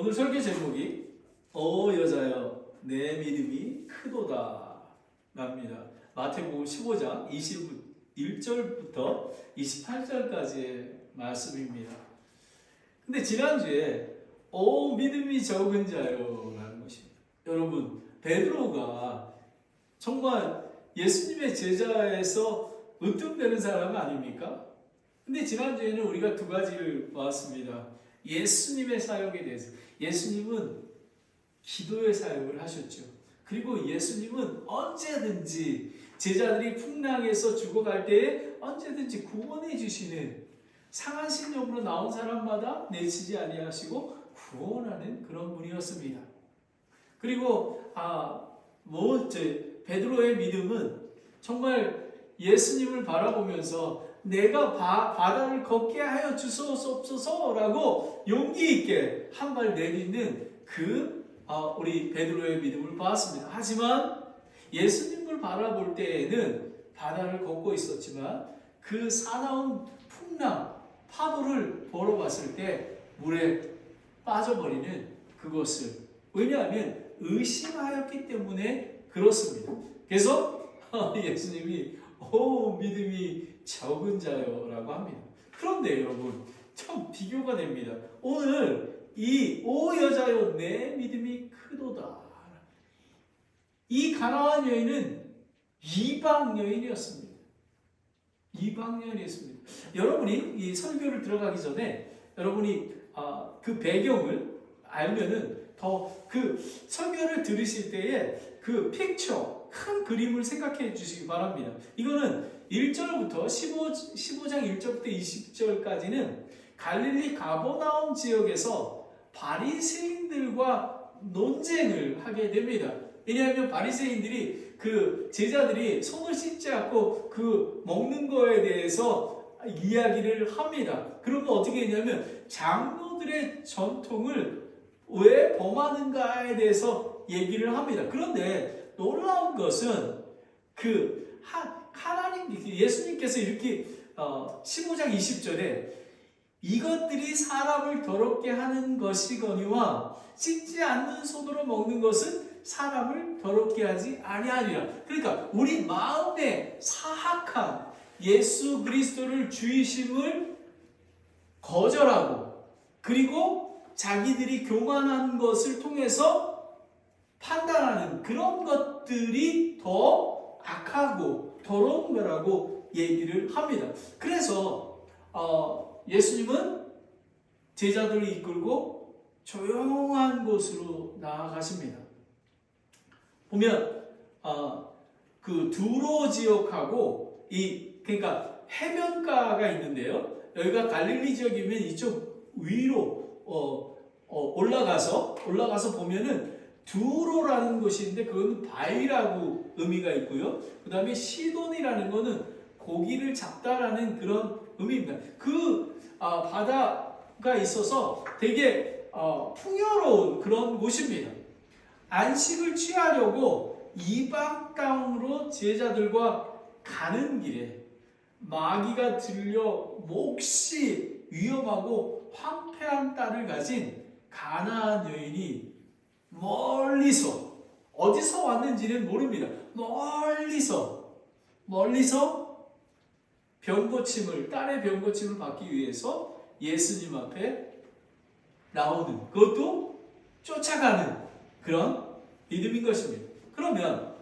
오늘 설교 제목이 오 여자여 내 믿음이 크도다 랍니다. 마태복음 15장 21절부터 28절까지의 말씀입니다. 근데 지난주에 오 믿음이 적은 자요 라는 것입니다. 여러분, 베드로가 정말 예수님의 제자에서 으뜸되는 사람 아닙니까? 근데 지난주에는 우리가 두 가지를 보았습니다. 예수님의 사역에 대해서. 예수님은 기도의 사역을 하셨죠. 그리고 예수님은 언제든지 제자들이 풍랑에서 죽어갈 때에 언제든지 구원해 주시는, 상한 심령으로 나온 사람마다 내치지 아니하시고 구원하는 그런 분이었습니다. 그리고 베드로의 믿음은 정말 예수님을 바라보면서 내가 바다를 걷게 하여 주소서라고 용기 있게 한 발 내딛는 우리 베드로의 믿음을 보았습니다. 하지만 예수님을 바라볼 때에는 바다를 걷고 있었지만 그 사나운 풍랑, 파도를 보러 봤을 때 물에 빠져버리는 그것을, 왜냐하면 의심하였기 때문에 그렇습니다. 그래서 예수님이 믿음이 적은 자요 라고 합니다. 그런데 여러분, 참 비교가 됩니다. 오늘 이 오 여자요 내 믿음이 크도다, 이 가나안 여인은 이방 여인이었습니다. 이방 여인이었습니다. 여러분이 이 설교를 들어가기 전에 여러분이 그 배경을 알면은 더 그 설교를 들으실 때에 그 픽처, 큰 그림을 생각해 주시기 바랍니다. 이거는 1절부터 15장 1절부터 20절까지는 갈릴리 가버나움 지역에서 바리새인들과 논쟁을 하게 됩니다. 왜냐하면 바리새인들이 그 제자들이 손을 씻지 않고 그 먹는 거에 대해서 이야기를 합니다. 그러면 어떻게 했냐면 장로들의 전통을 왜 범하는가에 대해서 얘기를 합니다. 그런데 놀라운 것은 예수님께서 이렇게 15장 20절에 이것들이 사람을 더럽게 하는 것이거니와 씻지 않는 손으로 먹는 것은 사람을 더럽게 하지 아니하니라. 그러니까 우리 마음에 사악한 예수 그리스도를 주이심을 거절하고, 그리고 자기들이 교만한 것을 통해서 판단하는 그런 것들이 더 악하고 더러운 거라고 얘기를 합니다. 그래서 예수님은 제자들을 이끌고 조용한 곳으로 나아가십니다. 보면 그 두로 지역하고 그러니까 해변가가 있는데요. 여기가 갈릴리 지역이면 이쪽 위로 올라가서 보면은 두로라는 곳이 있는데 그건 바위라고 의미가 있고요. 그 다음에 시돈이라는 거는 고기를 잡다라는 그런 의미입니다. 바다가 있어서 되게 풍요로운 그런 곳입니다. 안식을 취하려고 이방 땅으로 제자들과 가는 길에 마귀가 들려 몹시 위험하고 황폐한 딸을 가진 가나안 여인이 멀리서, 어디서 왔는지는 모릅니다. 멀리서 딸의 병고침을 받기 위해서 예수님 앞에 나오는, 그것도 쫓아가는 그런 믿음인 것입니다. 그러면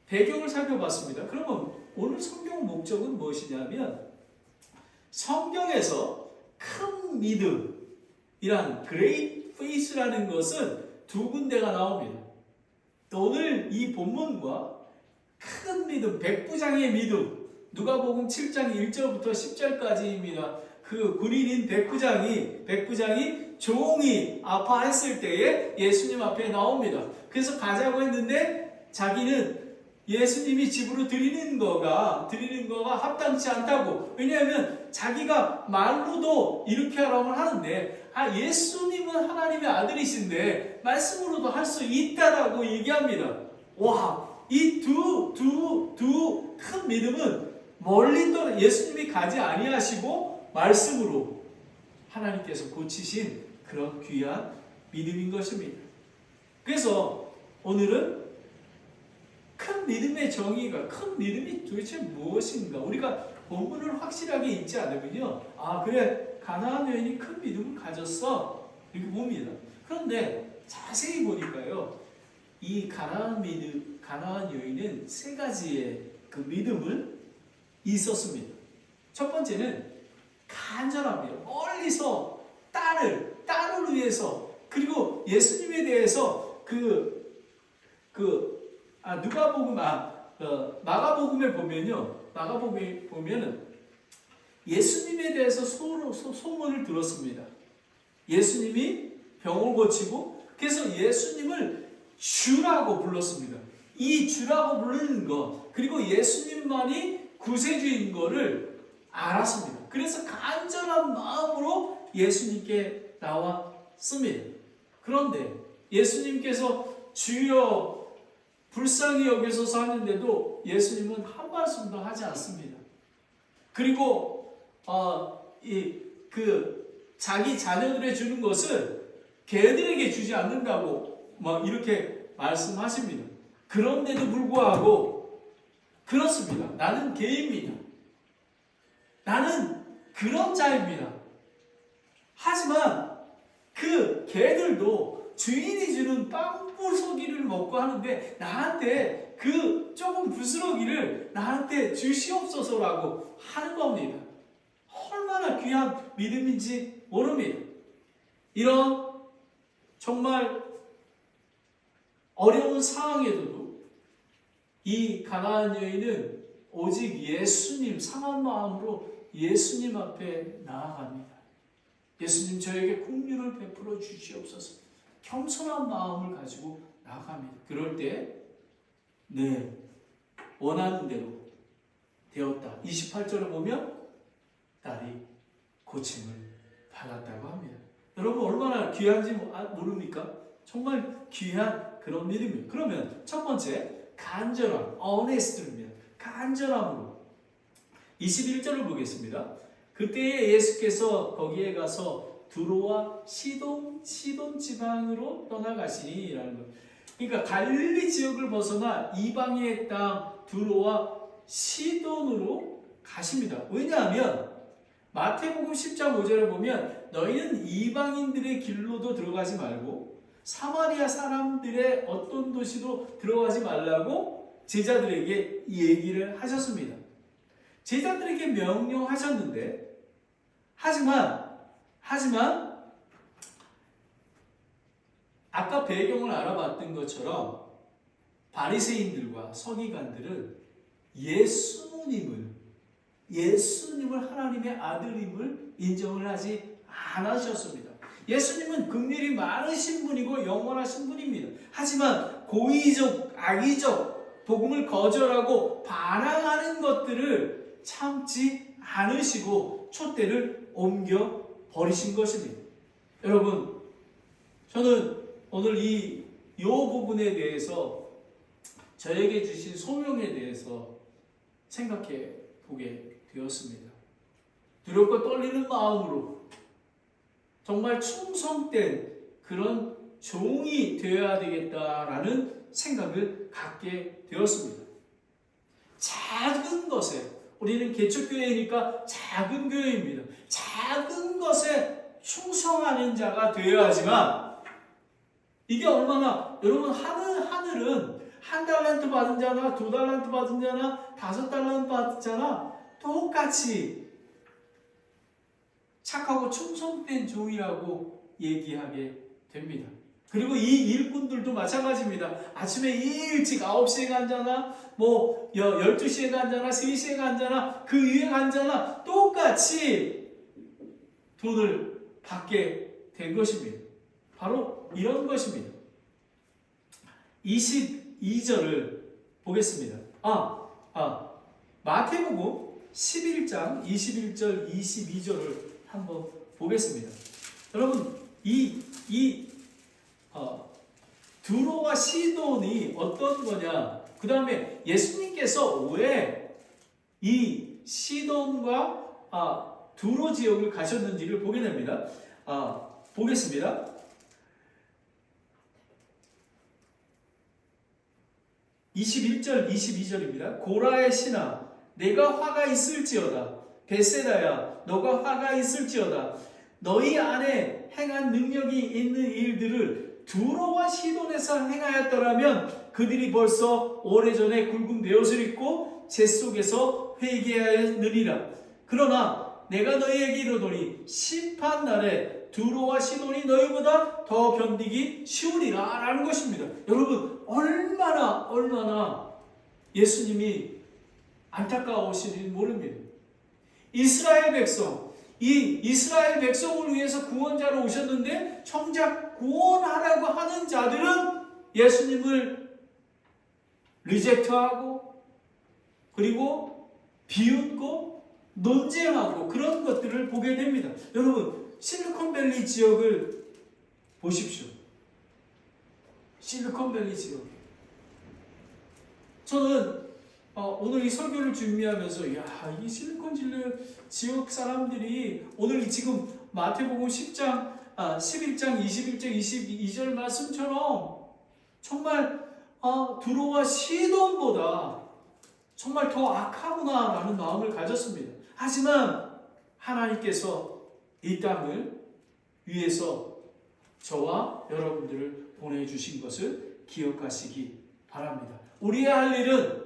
배경을 살펴봤습니다. 그러면 오늘 성경 목적은 무엇이냐면, 성경에서 큰 믿음이란 great faith라는 것은 두 군데가 나옵니다. 오늘 이 본문과 큰 믿음, 백부장의 믿음, 누가복음 7장 1절부터 10절까지입니다. 그 군인인 백부장이 종이 아파했을 때에 예수님 앞에 나옵니다. 그래서 가자고 했는데 자기는 예수님이 집으로 드리는 거가 합당치 않다고. 왜냐하면 자기가 말로도 이렇게 하라고 하는데 예수님은 하나님의 아들이신데 말씀으로도 할 수 있다라고 얘기합니다. 와, 이 두 큰 믿음은 멀리 떠나 예수님이 가지 아니하시고 말씀으로 하나님께서 고치신 그런 귀한 믿음인 것입니다. 그래서 오늘은 큰 믿음의 정의가, 큰 믿음이 도대체 무엇인가? 우리가 본문을 확실하게 읽지 않으면요, 아 그래, 가나안 여인이 큰 믿음을 가졌어, 이렇게 봅니다. 그런데 자세히 보니까요, 이 가나안 여인은 세 가지의 그 믿음을 있었습니다. 첫 번째는 간절합니다. 멀리서 딸을 위해서, 그리고 예수님에 대해서 마가복음에 보면은 예수님에 대해서 소문을 들었습니다. 예수님이 병을 고치고, 그래서 예수님을 주라고 불렀습니다. 이 주라고 부르는 것, 그리고 예수님만이 구세주인 것을 알았습니다. 그래서 간절한 마음으로 예수님께 나왔습니다. 그런데 예수님께서 주여 불쌍히 여기소서 하는데도 예수님은 한 말씀도 하지 않습니다. 그리고 자기 자녀들에게 주는 것을 개들에게 주지 않는다고 막 이렇게 말씀하십니다. 그런데도 불구하고 그렇습니다. 나는 개입니다. 나는 그런 자입니다. 하지만 그 개들도 주인이 주는 빵 부스러기를 먹고 하는데 나한테 그 조금 부스러기를 나한테 주시옵소서라고 하는 겁니다. 얼마나 귀한 믿음인지 모릅니다. 이런 정말 어려운 상황에도 이 가나안 여인은 오직 예수님, 상한 마음으로 예수님 앞에 나아갑니다. 예수님, 저에게 긍휼을 베풀어 주시옵소서. 겸손한 마음을 가지고 나아갑니다. 그럴 때 원하는 대로 되었다. 28절을 보면 딸이 고침을 받았다고 합니다. 여러분 얼마나 귀한지 모릅니까? 정말 귀한 그런 믿음입니다. 그러면 첫 번째, 간절함, honest입니다. 간절함으로 21절을 보겠습니다. 그때에 예수께서 거기에 가서 두로와 시돈 지방으로 떠나가시니라는 것. 그러니까 갈릴리 지역을 벗어나 이방의 땅 두로와 시돈으로 가십니다. 왜냐하면 마태복음 10장 5절에 보면 너희는 이방인들의 길로도 들어가지 말고 사마리아 사람들의 어떤 도시도 들어가지 말라고 제자들에게 얘기를 하셨습니다. 제자들에게 명령하셨는데 하지만 아까 배경을 알아봤던 것처럼 바리새인들과 서기관들은 예수님을 하나님의 아들임을 인정을 하지 않으셨습니다. 예수님은 긍휼이 많으신 분이고 영원하신 분입니다. 하지만 고의적, 악의적 복음을 거절하고 반항하는 것들을 참지 않으시고 촛대를 옮겨 버리신 것입니다. 여러분, 저는 오늘 이 부분에 대해서 저에게 주신 소명에 대해서 생각해 보게 되었습니다. 두렵고 떨리는 마음으로 정말 충성된 그런 종이 되어야 되겠다라는 생각을 갖게 되었습니다. 작은 것에, 우리는 개척교회니까 작은 교회입니다. 작은 것에 충성하는 자가 되어야지만 이게 얼마나, 여러분, 하늘은 한 달란트 받은 자나 2달란트 받은 자나 5달란트 받은 자나 똑같이 착하고 충성된 종이라고 얘기하게 됩니다. 그리고 이 일꾼들도 마찬가지입니다. 아침에 일찍 9시에 간 자나 12시에 간 자나 3시에 간 자나 그 위에 간 자나 똑같이 돈을 받게 된 것입니다. 바로 이런 것입니다. 22절을 보겠습니다. 마태복음 11장 21절 22절을 한번 보겠습니다. 여러분, 두로와 시돈이 어떤 거냐? 그 다음에 예수님께서 왜 이 시돈과 두로 지역을 가셨는지를 보게 됩니다. 보겠습니다. 21절 22절입니다. 고라의 신아 내가 화가 있을지어다. 베세다야 너가 화가 있을지어다. 너희 안에 행한 능력이 있는 일들을 두로와 시돈에서 행하였더라면 그들이 벌써 오래전에 굵은 베옷을 입고 제 속에서 회개하였느니라. 그러나 내가 너희에게 이르노니 심판날에 두로와 시돈이 너희보다 더 견디기 쉬우리라 라는 것입니다. 여러분 얼마나 예수님이 안타까우시는지 모릅니다. 이스라엘 백성, 이 이스라엘 백성을 위해서 구원자로 오셨는데 정작 구원하라고 하는 자들은 예수님을 리젝트하고 그리고 비웃고 논쟁하고 그런 것들을 보게 됩니다. 여러분 실리콘밸리 지역을 보십시오. 실리콘밸리 지역. 저는 오늘 이 설교를 준비하면서 이 실리콘 지역 사람들이 오늘 지금 마태복음 11장 21절 22절 말씀처럼 정말 두로와 시돈보다 정말 더 악하구나라는 마음을 가졌습니다. 하지만 하나님께서 이 땅을 위해서 저와 여러분들을 보내주신 것을 기억하시기 바랍니다. 우리의 할 일은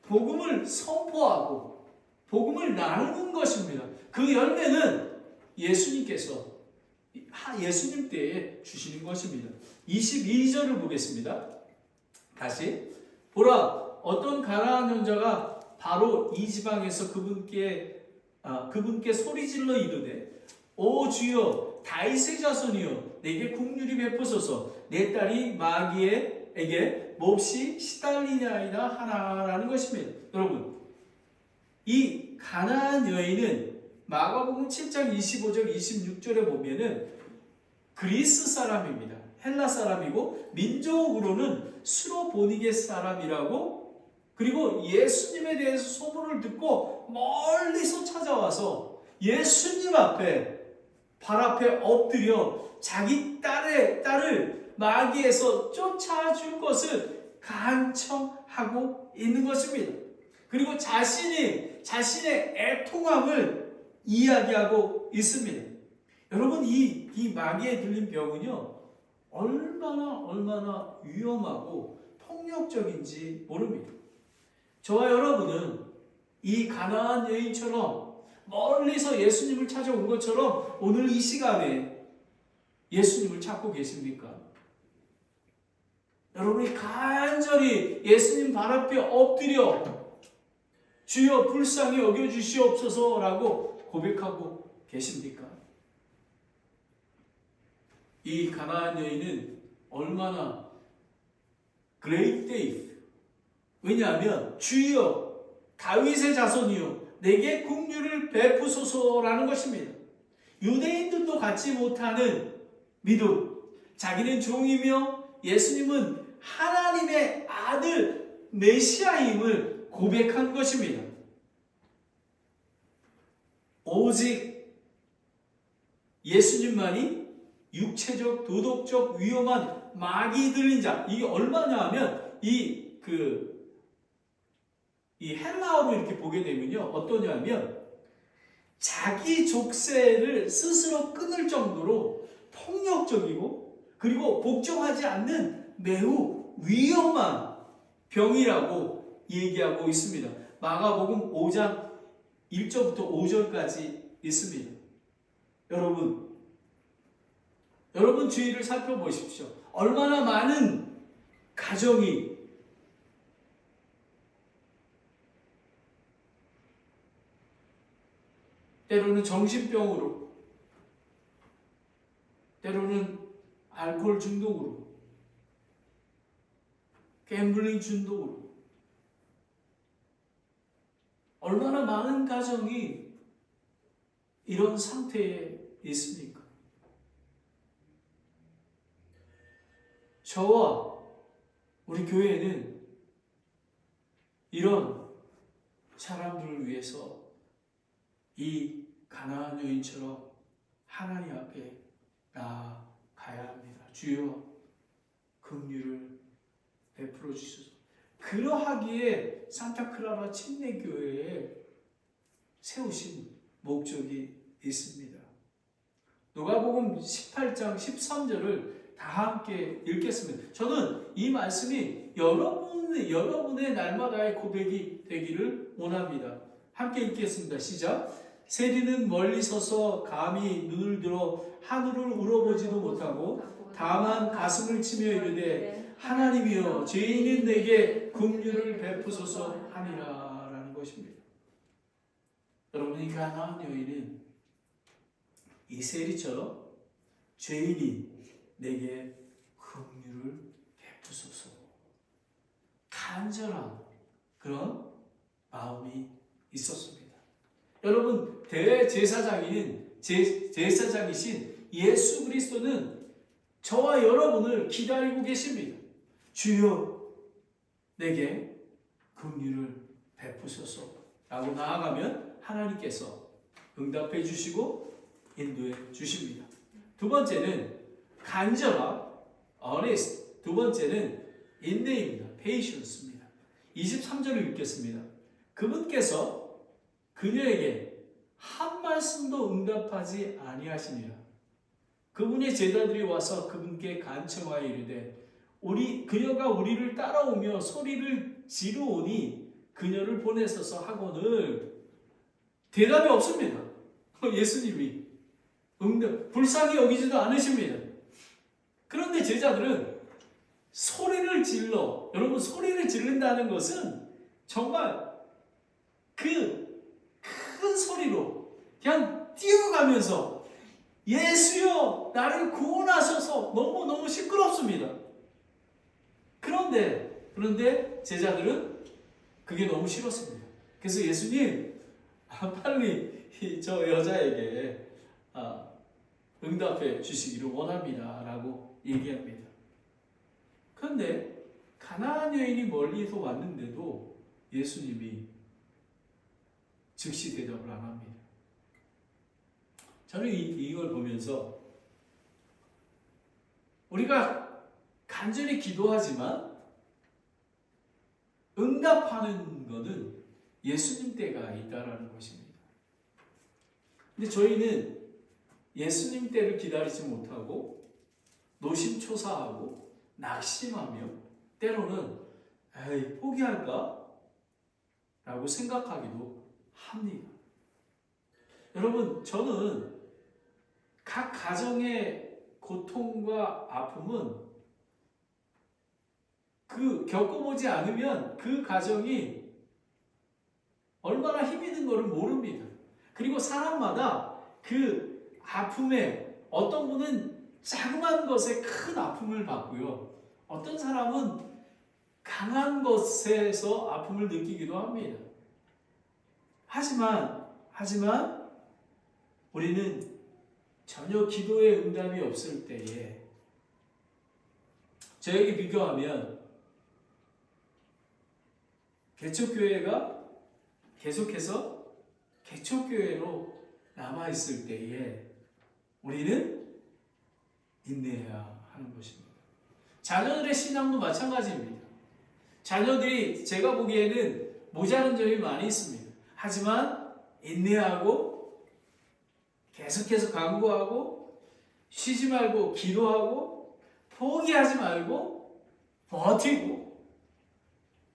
복음을 선포하고 복음을 나누는 것입니다. 그 열매는 예수님께서 예수님 때에 주시는 것입니다. 22절을 보겠습니다. 다시 보라 어떤 가나안 여자가 바로 이 지방에서 그분께 소리질러 이르되 오 주여 다윗의 자손이여 내게 긍휼히 베푸소서 내 딸이 마귀에게 몹시 시달리냐이다 하나라는 것입니다. 여러분 이 가나안 여인은 마가복음 7장 25절 26절에 보면은 그리스 사람입니다. 헬라 사람이고 민족으로는 수로보니게 사람이라고 그리고 예수님에 대해서 소문을 듣고 멀리서 찾아와서 예수님 앞에 발 앞에 엎드려 자기 딸을 마귀에서 쫓아줄 것을 간청하고 있는 것입니다. 그리고 자신의 애통함을 이야기하고 있습니다. 여러분 이 마귀에 들린 병은요 얼마나 위험하고 폭력적인지 모릅니다. 저와 여러분은 이 가나안 여인처럼 멀리서 예수님을 찾아온 것처럼 오늘 이 시간에 예수님을 찾고 계십니까? 여러분이 간절히 예수님 발 앞에 엎드려 주여 불쌍히 여겨주시옵소서라고 고백하고 계십니까? 이 가나안 여인은 얼마나 great faith. 왜냐하면 주여 다윗의 자손이요 내게 긍휼을 베푸소서라는 것입니다. 유대인들도 갖지 못하는 믿음. 자기는 종이며 예수님은 하나님의 아들 메시아임을 고백한 것입니다. 오직 예수님만이 육체적, 도덕적 위험한 마귀 들린 자. 이게 얼마냐 하면 이 헬라어로 이렇게 보게 되면요. 어떠냐면 자기 족쇄를 스스로 끊을 정도로 폭력적이고 그리고 복종하지 않는 매우 위험한 병이라고 얘기하고 있습니다. 마가복음 5장 1절부터 5절까지 있습니다. 여러분 주위를 살펴보십시오. 얼마나 많은 가정이 때로는 정신병으로, 때로는 알코올 중독으로, 갬블링 중독으로 얼마나 많은 가정이 이런 상태에 있습니까? 저와 우리 교회는 이런 사람들을 위해서 이 가나안 여인처럼 하나님 앞에 나아가야 합니다. 주여 긍휼을 베풀어 주소서. 그러하기에 산타크라라 침례교회에 세우신 목적이 있습니다. 누가복음 18장 13절을 다 함께 읽겠습니다. 저는 이 말씀이 여러분의 날마다의 고백이 되기를 원합니다. 함께 읽겠습니다. 시작. 세리는 멀리 서서 감히 눈을 들어 하늘을 우러보지도 못하고 다만 가슴을 치며 이르되 하나님이여 죄인인 내게 긍휼을 베푸소서 하니라 라는 것입니다. 여러분, 이 가나안 여인은 이 세리처럼 죄인이 내게 긍휼을 베푸소서 간절한 그런 마음이 있었습니다. 여러분, 제사장이신 예수 그리스도는 저와 여러분을 기다리고 계십니다. 주여 내게 긍휼을 베푸소서 라고 나아가면 하나님께서 응답해 주시고 인도해 주십니다. 두 번째는 간절함, earnest. 두 번째는 인내입니다. patience입니다. 23절을 읽겠습니다. 그분께서 그녀에게 한 말씀도 응답하지 아니하시니라. 그분의 제자들이 와서 그분께 간청하여 이르되 그녀가 우리를 따라오며 소리를 지르오니 그녀를 보내소서 하거늘 대답이 없습니다. 예수님이 불쌍히 여기지도 않으십니다. 그런데 제자들은 소리를 질러, 여러분, 소리를 지른다는 것은 정말 그 큰 소리로 그냥 뛰어가면서 예수여 나를 구원하셔서 너무너무 시끄럽습니다. 그런데 제자들은 그게 너무 싫었습니다. 그래서 예수님 빨리 저 여자에게 응답해 주시기를 원합니다 라고 얘기합니다. 그런데 가나안 여인이 멀리서 왔는데도 예수님이 즉시 대답을 안 합니다. 저는 이걸 보면서 우리가 간절히 기도하지만 응답하는 것은 예수님 때가 있다라는 것입니다. 근데 저희는 예수님 때를 기다리지 못하고 노심초사하고 낙심하며 때로는 포기할까? 라고 생각하기도 합니다. 여러분, 저는 각 가정의 고통과 아픔은 겪어보지 않으면 그 가정이 얼마나 힘이 든 것을 모릅니다. 그리고 사람마다 그 아픔에 어떤 분은 자그마한 것에 큰 아픔을 받고요. 어떤 사람은 강한 것에서 아픔을 느끼기도 합니다. 하지만 우리는 전혀 기도의 응답이 없을 때에 저에게 비교하면 개척교회가 계속해서 개척교회로 남아있을 때에 우리는 인내해야 하는 것입니다. 자녀들의 신앙도 마찬가지입니다. 자녀들이 제가 보기에는 모자란 점이 많이 있습니다. 하지만 인내하고 계속해서 간구하고 쉬지 말고 기도하고 포기하지 말고 버티고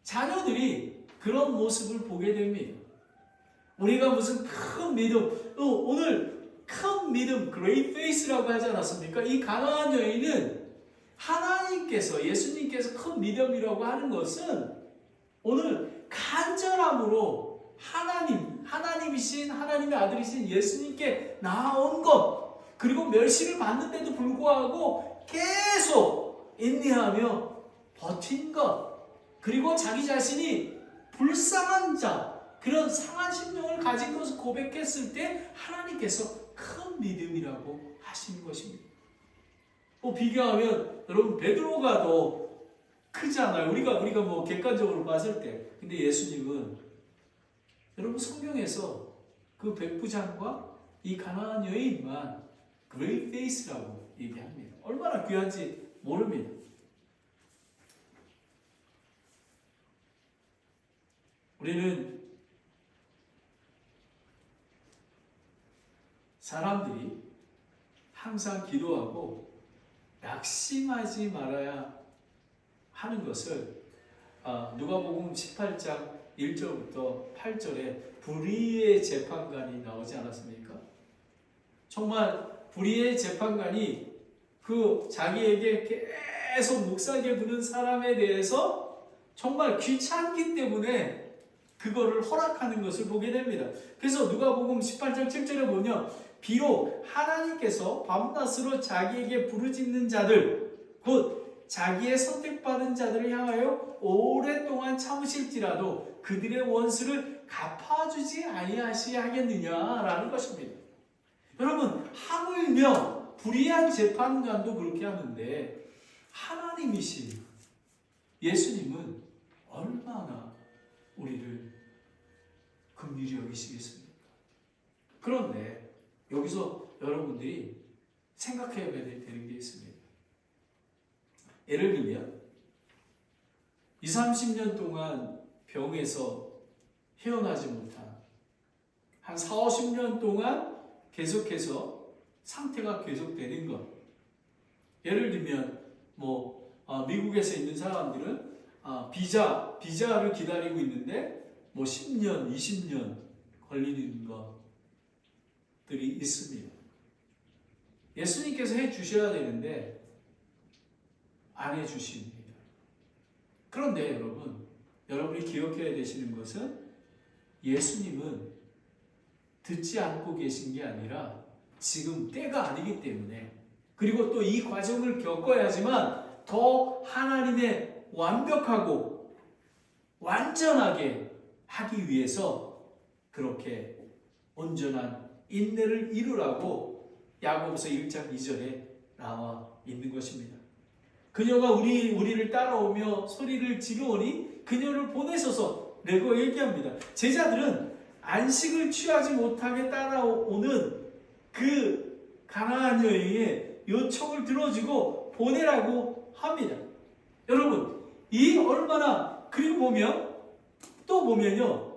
자녀들이 그런 모습을 보게 됩니다. 우리가 무슨 큰 믿음, 오늘 큰 믿음, great faith라고 하지 않았습니까? 이 가나안 여인은 하나님께서, 예수님께서 큰 믿음이라고 하는 것은 오늘 간절함으로 하나님이신 하나님의 아들이신 예수님께 나아온 것, 그리고 멸시를 받는데도 불구하고 계속 인내하며 버틴 것, 그리고 자기 자신이 불쌍한 자, 그런 상한 심령을 가진 것을 고백했을 때 하나님께서 큰 믿음이라고 하시는 것입니다. 비교하면 여러분 베드로가 더 크잖아요. 우리가 뭐 객관적으로 봤을 때. 근데 예수님은 여러분 성경에서 그 백부장과 이 가나안 여인만 great faith라고 얘기합니다. 얼마나 귀한지 모릅니다. 우리는 사람들이 항상 기도하고 낙심하지 말아야 하는 것을 누가복음 18장 1절부터 8절에 불의의 재판관이 나오지 않았습니까? 정말 불의의 재판관이 그 자기에게 계속 묵사게 부는 사람에 대해서 정말 귀찮기 때문에 그거를 허락하는 것을 보게 됩니다. 그래서 누가복음 18장 7절에 보면 비록 하나님께서 밤낮으로 자기에게 부르짖는 자들 곧 자기의 선택받은 자들을 향하여 오랫동안 참으실지라도 그들의 원수를 갚아주지 아니하시겠느냐라는 것입니다. 여러분, 하물며 불의한 재판관도 그렇게 하는데 하나님이신 예수님은 얼마나 우리를 긍휼히 여기시겠습니까? 그런데 여기서 여러분들이 생각해야 되는 게 있습니다. 예를 들면 20, 30년 동안 병에서 헤어나지 못한 한 4, 50년 동안 계속해서 상태가 계속되는 것. 예를 들면 미국에서 있는 사람들은 비자를 기다리고 있는데 10년, 20년 걸리는 것들이 있습니다. 예수님께서 해 주셔야 되는데 안 해 주십니다. 그런데 여러분이 기억해야 되시는 것은 예수님은 듣지 않고 계신 게 아니라 지금 때가 아니기 때문에, 그리고 또 이 과정을 겪어야지만 더 하나님의 완벽하고 완전하게 하기 위해서 그렇게 온전한 인내를 이루라고 야고보서 1장 2절에 나와 있는 것입니다. 그녀가 우리를 따라오며 소리를 지르오니 그녀를 보내소서 라고 얘기합니다. 제자들은 안식을 취하지 못하게 따라오는 그 가나안 여인의 요청을 들어주고 보내라고 합니다. 여러분, 이 얼마나, 그리고 보면요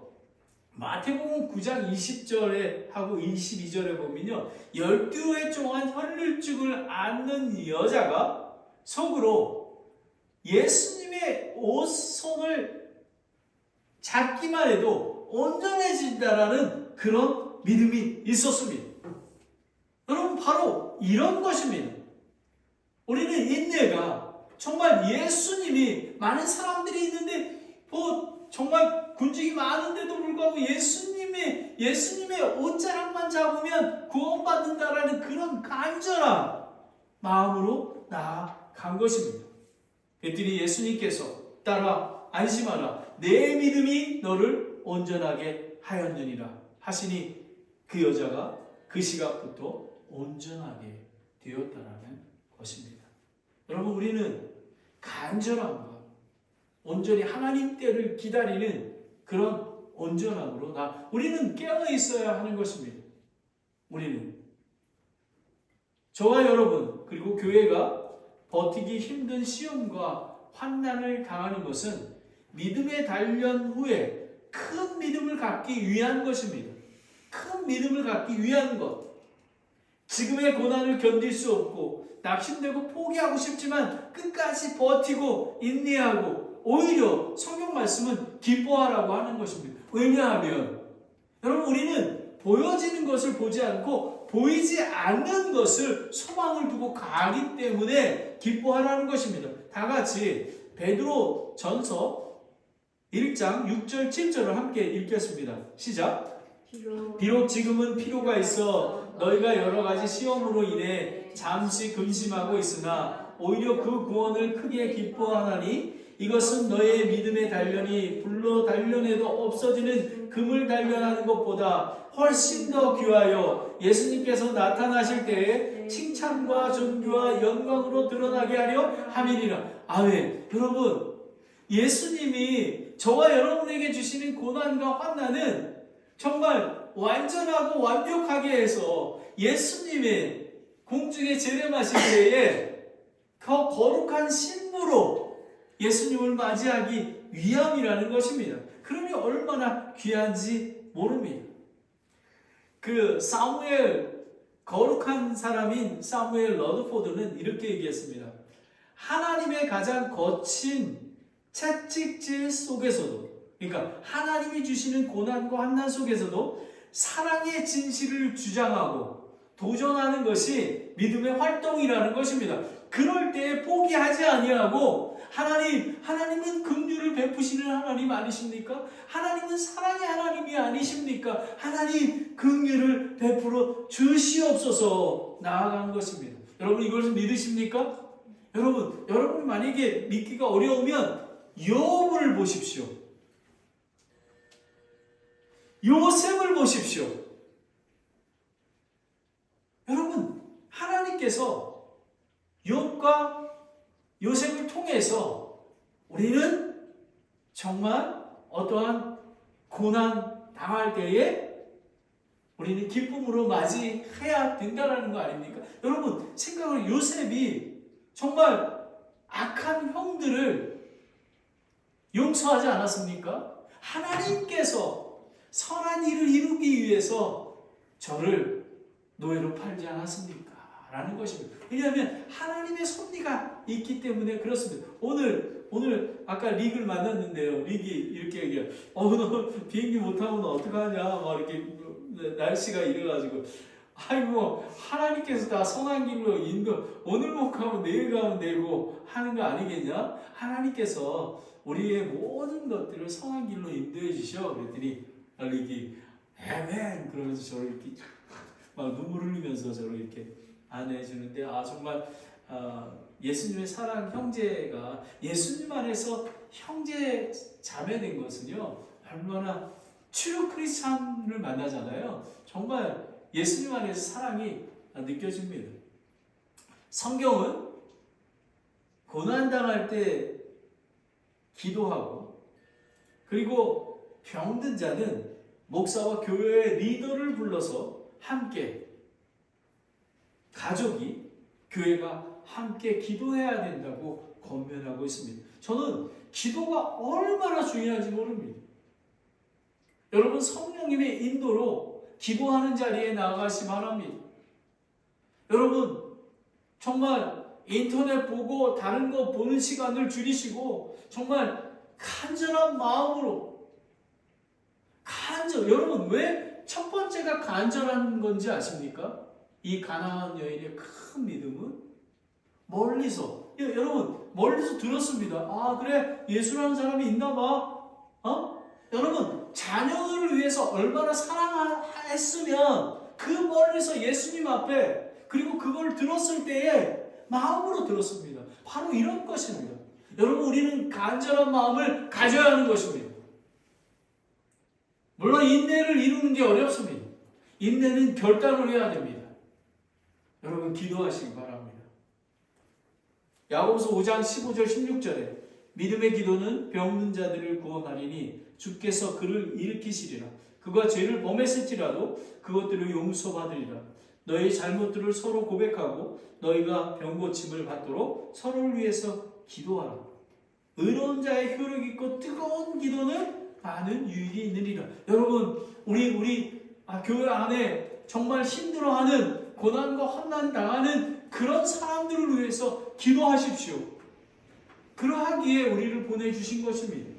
마태복음 9장 20절에 하고 22절에 보면요 12회 동안 혈류증을 앓는 여자가 속으로 예수님의 옷손을 잡기만 해도 온전해진다라는 그런 믿음이 있었습니다. 여러분, 바로 이런 것입니다. 우리는 인내가 정말 예수님이, 많은 사람들이 있는데 정말 군중이 많은데도 불구하고 예수님의 옷자락만 잡으면 구원받는다라는 그런 간절한 마음으로 나아간 것입니다. 그랬더니 예수님께서 따라 안심하라, 내 믿음이 너를 온전하게 하였느니라 하시니 그 여자가 그 시각부터 온전하게 되었다라는 것입니다. 여러분, 우리는 간절함과 온전히 하나님 때를 기다리는 그런 온전함으로 우리는 깨어 있어야 하는 것입니다. 우리는 저와 여러분 그리고 교회가 버티기 힘든 시험과 환난을 당하는 것은 믿음의 단련 후에 큰 믿음을 갖기 위한 것입니다. 큰 믿음을 갖기 위한 것. 지금의 고난을 견딜 수 없고 낙심되고 포기하고 싶지만 끝까지 버티고 인내하고 오히려 성경 말씀은 기뻐하라고 하는 것입니다. 왜냐하면 여러분, 우리는 보여지는 것을 보지 않고 보이지 않는 것을 소망을 두고 가기 때문에 기뻐하라는 것입니다. 다 같이 베드로 전서 1장 6절 7절을 함께 읽겠습니다. 시작. 비록 지금은 필요가 있어 너희가 여러 가지 시험으로 인해 잠시 근심하고 있으나 오히려 그 구원을 크게 기뻐하나니 이것은 너의 믿음의 단련이 불로 단련해도 없어지는 금을 단련하는 것보다 훨씬 더 귀하여 예수님께서 나타나실 때에 칭찬과 존귀와 영광으로 드러나게 하려 함이니라. 아멘. 여러분, 예수님이 저와 여러분에게 주시는 고난과 환난은 정말 완전하고 완벽하게 해서 예수님의 공중에 재림하실 때에 그 거룩한 신부로 예수님을 맞이하기 위함이라는 것입니다. 그러니 얼마나 귀한지 모릅니다. 그 사무엘, 거룩한 사람인 사무엘 러드포드는 이렇게 얘기했습니다. 하나님의 가장 거친 채찍질 속에서도, 그러니까 하나님이 주시는 고난과 환난 속에서도 사랑의 진실을 주장하고 도전하는 것이 믿음의 활동이라는 것입니다. 그럴 때에 포기하지 아니하고 하나님은 긍휼을 베푸시는 하나님 아니십니까? 하나님은 사랑의 하나님이 아니십니까? 하나님 긍휼을 베풀어 주시옵소서 나아간 것입니다. 여러분 이것을 믿으십니까? 여러분이 만약에 믿기가 어려우면 욥을 보십시오. 요셉을 보십시오. 여러분, 하나님께서 욥과 요셉을 통해서 우리는 정말 어떠한 고난 당할 때에 우리는 기쁨으로 맞이해야 된다는 거 아닙니까? 여러분, 생각을 요셉이 정말 악한 형들을 용서하지 않았습니까? 하나님께서 선한 일을 이루기 위해서 저를 노예로 팔지 않았습니까? 라는 것입니다. 왜냐하면 하나님의 섭리가 있기 때문에 그렇습니다. 오늘 아까 릭을 만났는데요. 릭이 이렇게 얘기해요. 너 비행기 못 타면 어떡하냐? 막 이렇게 날씨가 이래가지고 아이고 하나님께서 다 선한 길로 인도 오늘 못 가면 내일 가면 되고 하는 거 아니겠냐? 하나님께서 우리의 모든 것들을 선한 길로 인도해 주셔. 그랬더니 릭이 아멘 그러면서 저를 이렇게 막 눈물 흘리면서 저를 이렇게 안내해 주는데 정말 예수님의 사랑 형제가 예수님 안에서 형제 자매된 것은요 얼마나 트루 크리스찬을 만나잖아요. 정말 예수님 안에서 사랑이 느껴집니다. 성경은 고난당할 때 기도하고 그리고 병든 자는 목사와 교회의 리더를 불러서 함께 가족이 교회가 함께 기도해야 된다고 권면하고 있습니다. 저는 기도가 얼마나 중요한지 모릅니다. 여러분 성령님의 인도로 기도하는 자리에 나아가시 바랍니다. 여러분 정말 인터넷 보고 다른 거 보는 시간을 줄이시고 정말 간절한 마음으로 여러분 왜 첫 번째가 간절한 건지 아십니까? 이 가나안 여인의 큰 믿음은 멀리서 여러분 멀리서 들었습니다. 그래 예수라는 사람이 있나 봐. 여러분 자녀를 위해서 얼마나 사랑했으면 그 멀리서 예수님 앞에 그리고 그걸 들었을 때에 마음으로 들었습니다. 바로 이런 것입니다. 여러분 우리는 간절한 마음을 가져야 하는 것입니다. 물론 인내를 이루는 게 어렵습니다. 인내는 결단을 해야 됩니다. 여러분 기도하시기 바랍니다. 야고보서 5장 15절 16절에 믿음의 기도는 병든 자들을 구원하리니 주께서 그를 일으키시리라. 그가 죄를 범했을지라도 그것들을 용서받으리라. 너희 잘못들을 서로 고백하고 너희가 병고침을 받도록 서로를 위해서 기도하라. 의로운 자의 효력 있고 뜨거운 기도는 많은 유익이 있느니라. 여러분 우리 교회 안에 정말 힘들어하는 고난과 환난 당하는 그런 사람들을 위해서 기도하십시오. 그러하기에 우리를 보내주신 것입니다.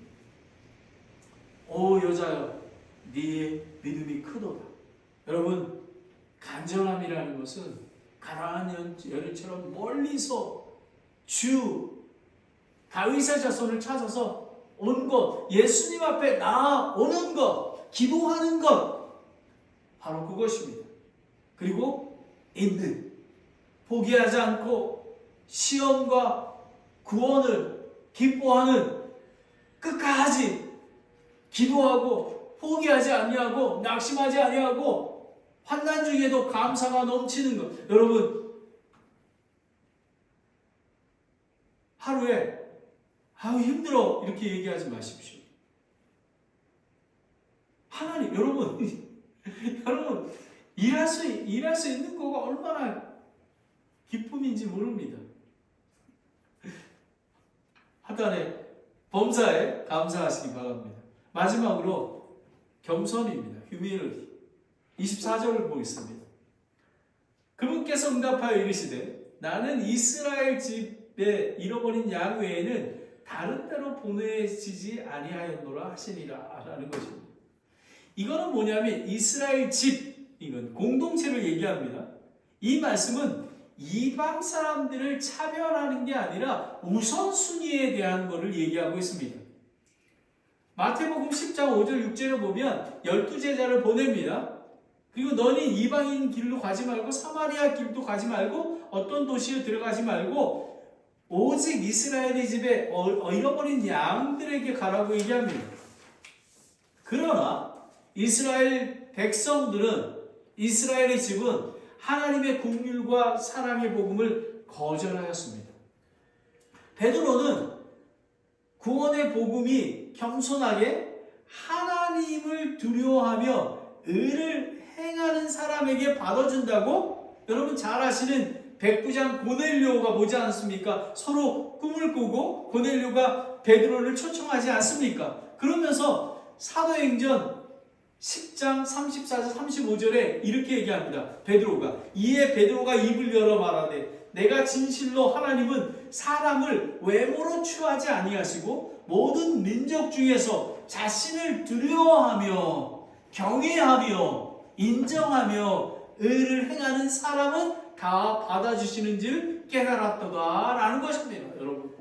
오 여자여 네 믿음이 크도다. 여러분 간절함이라는 것은 가나안 여인처럼 멀리서 주 다윗의 자손을 찾아서 온 것, 예수님 앞에 나아오는 것, 기도하는 것, 바로 그것입니다. 그리고 있는, 포기하지 않고 시험과 구원을 기뻐하는 끝까지 기도하고 포기하지 아니하고 낙심하지 아니하고 환난 중에도 감사가 넘치는 것. 여러분 하루에 힘들어 이렇게 얘기하지 마십시오. 하나님 여러분 일할 수 있는 거가 얼마나 기쁨인지 모릅니다. 하단에 범사에 감사하시기 바랍니다. 마지막으로 겸손입니다. humility. 24절을 보겠습니다. 그분께서 응답하여 이르시되 나는 이스라엘 집에 잃어버린 양 외에는 다른 데로 보내지지 아니하였노라 하시니라 라는 것입니다. 이거는 뭐냐면 이스라엘 집, 이건 공동체를 얘기합니다. 이 말씀은 이방 사람들을 차별하는 게 아니라 우선순위에 대한 것을 얘기하고 있습니다. 마태복음 10장 5절 6절에 보면 12제자를 보냅니다. 그리고 너는 이방인 길로 가지 말고 사마리아 길도 가지 말고 어떤 도시에 들어가지 말고 오직 이스라엘의 집에 잃어버린 양들에게 가라고 얘기합니다. 그러나 이스라엘 백성들은, 이스라엘의 집은 하나님의 긍휼과 사랑의 복음을 거절하였습니다. 베드로는 구원의 복음이 겸손하게 하나님을 두려워하며 의를 행하는 사람에게 받아준다고 여러분 잘 아시는 백부장 고넬료가 보지 않습니까? 서로 꿈을 꾸고 고넬료가 베드로를 초청하지 않습니까? 그러면서 사도행전 10장 34절 35절에 이렇게 얘기합니다. 베드로가 이에 베드로가 입을 열어 말하되 내가 진실로 하나님은 사람을 외모로 취하지 아니하시고 모든 민족 중에서 자신을 두려워하며 경외하며 인정하며 의를 행하는 사람은 다 받아주시는 줄 깨달았도다 라는 것입니다. 여러분,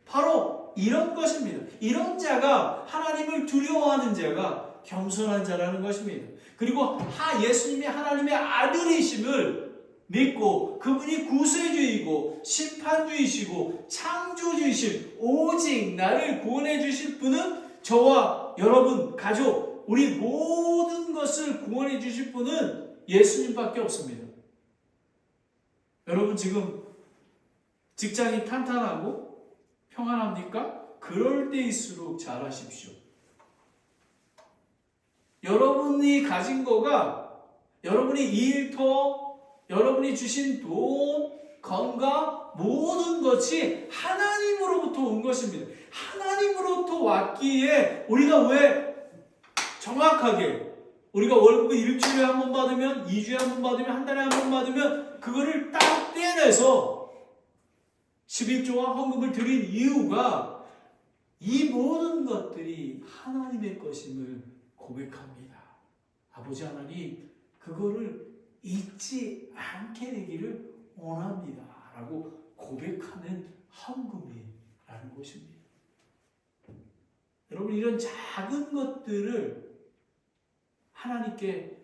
바로 이런 것입니다. 이런 자가, 하나님을 두려워하는 자가 겸손한 자라는 것입니다. 그리고 예수님이 하나님의 아들이심을 믿고 그분이 구세주이고 심판주이시고 창조주이신 오직 나를 구원해 주실 분은 저와 여러분 가족 우리 모든 것을 구원해 주실 분은 예수님밖에 없습니다. 여러분 지금 직장이 탄탄하고 평안합니까? 그럴 때일수록 잘하십시오. 여러분이 가진 거가 여러분이 일터, 여러분이 주신 돈, 건강 모든 것이 하나님으로부터 온 것입니다. 하나님으로부터 왔기에 우리가 왜 정확하게 우리가 월급을 일주일에 한 번 받으면 2주에 한 번 받으면 한 달에 한 번 받으면 그거를 딱 떼내서 11조와 헌금을 드린 이유가 이 모든 것들이 하나님의 것임을 고백합니다. 아버지 하나님 그거를 잊지 않게 되기를 원합니다. 라고 고백하는 헌금이라는 것입니다. 여러분 이런 작은 것들을 하나님께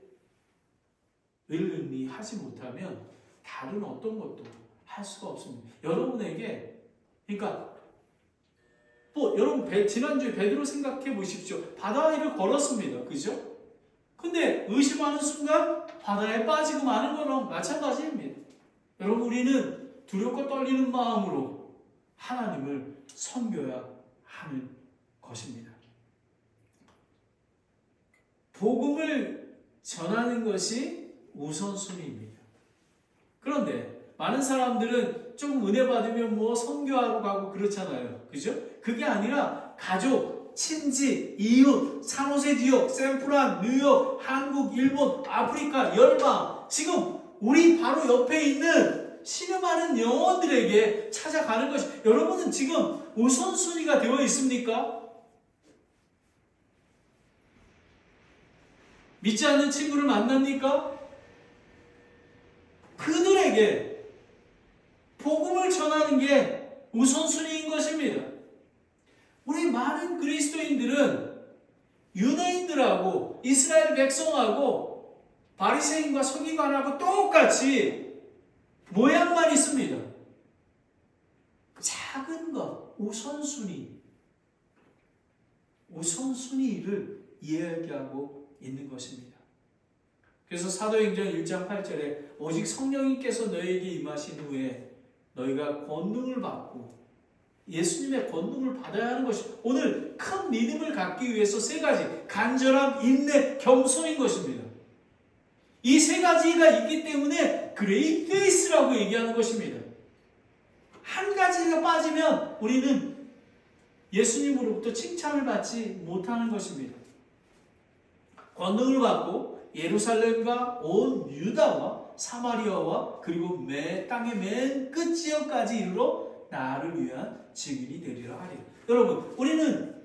을음리 하지 못하면 다른 어떤 것도 할 수가 없습니다. 여러분에게 그러니까 여러분 지난주에 베드로 생각해 보십시오. 바다 위를 걸었습니다. 그죠? 근데 의심하는 순간 바다에 빠지고 마는 거랑 마찬가지입니다. 여러분 우리는 두렵고 떨리는 마음으로 하나님을 섬겨야 하는 것입니다. 복음을 전하는 것이 우선순위입니다. 그런데 많은 사람들은 조금 은혜 받으면 선교하러 가고 그렇잖아요. 그죠? 그게 아니라 가족, 친지, 이웃, 산호세 지역, 샌프란, 뉴욕, 한국, 일본, 아프리카, 열방 지금 우리 바로 옆에 있는 신음하는 영혼들에게 찾아가는 것이 여러분은 지금 우선순위가 되어 있습니까? 믿지 않는 친구를 만납니까? 그들에게 복음을 전하는 게 우선순위인 것입니다. 우리 많은 그리스도인들은 유대인들하고 이스라엘 백성하고 바리새인과 서기관하고 똑같이 모양만 있습니다. 작은 것, 우선순위를 이야기하고 있는 것입니다. 그래서 사도행전 1장 8절에 오직 성령님께서 너희에게 임하신 후에 너희가 권능을 받고 예수님의 권능을 받아야 하는 것이 오늘 큰 믿음을 갖기 위해서 세 가지 간절함, 인내, 겸손인 것입니다. 이 세 가지가 있기 때문에 그레이트 페이스라고 얘기하는 것입니다. 한 가지가 빠지면 우리는 예수님으로부터 칭찬을 받지 못하는 것입니다. 권능을 받고 예루살렘과 온 유다와 사마리아와 그리고 땅의 맨 끝 지역까지 이르러 나를 위한 증인이 되리라 하리라. 여러분, 우리는